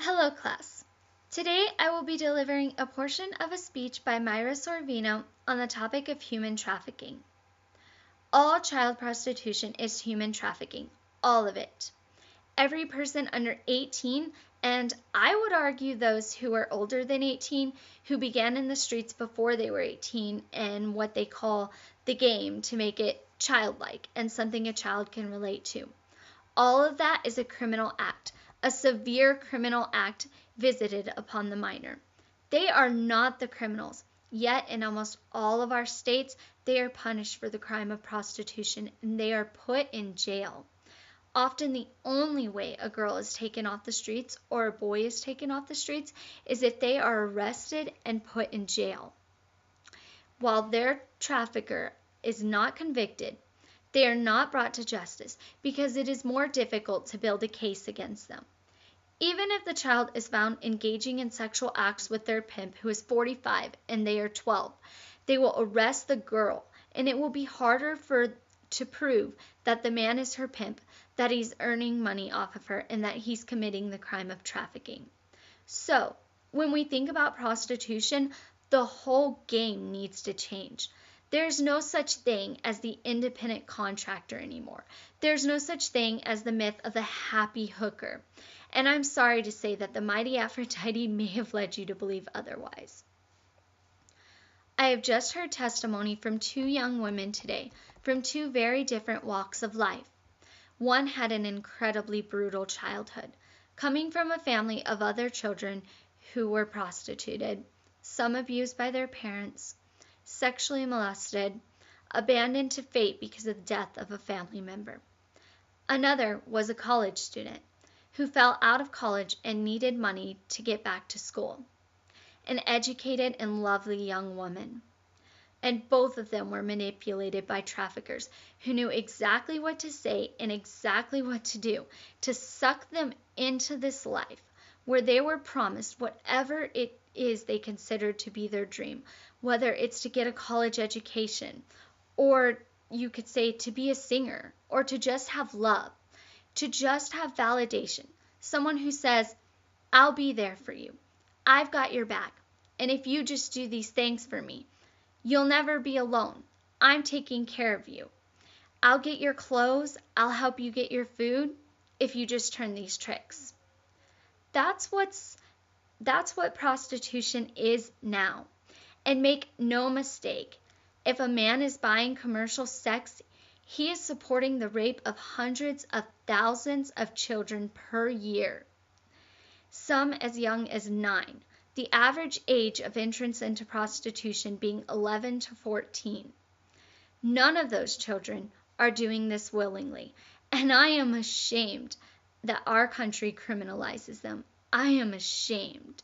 Hello, class. Today I will be delivering a portion of a speech by Myra Sorvino on the topic of human trafficking. All child prostitution is human trafficking, all of it. Every person under 18, and I would argue those who are older than 18, who began in the streets before they were 18 and what they call the game to make it childlike and something a child can relate to. All of that is a criminal act, a severe criminal act visited upon the minor. They are not the criminals, yet in almost all of our states, they are punished for the crime of prostitution and they are put in jail. Often the only way a girl is taken off the streets or a boy is taken off the streets is if they are arrested and put in jail. While their trafficker is not convicted, they are not brought to justice because it is more difficult to build a case against them. Even if the child is found engaging in sexual acts with their pimp who is 45 and they are 12, they will arrest the girl and it will be harder to prove that the man is her pimp, that he's earning money off of her, and that he's committing the crime of trafficking. So, when we think about prostitution, the whole game needs to change. There's no such thing as the independent contractor anymore. There's no such thing as the myth of the happy hooker. And I'm sorry to say that the mighty Aphrodite may have led you to believe otherwise. I have just heard testimony from two young women today, from two very different walks of life. One had an incredibly brutal childhood, coming from a family of other children who were prostituted, some abused by their parents, sexually molested, abandoned to fate because of the death of a family member. Another was a college student who fell out of college and needed money to get back to school. An educated and lovely young woman. And both of them were manipulated by traffickers who knew exactly what to say and exactly what to do to suck them into this life where they were promised whatever it is they considered to be their dream, whether it's to get a college education, or you could say to be a singer, or to just have love, to just have validation. Someone who says, I'll be there for you. I've got your back. And if you just do these things for me, you'll never be alone. I'm taking care of you. I'll get your clothes. I'll help you get your food if you just turn these tricks. That's what prostitution is now. And make no mistake, if a man is buying commercial sex, he is supporting the rape of hundreds of thousands of children per year, some as young as 9. The average age of entrance into prostitution being 11 to 14. None of those children are doing this willingly, and I am ashamed that our country criminalizes them. I am ashamed.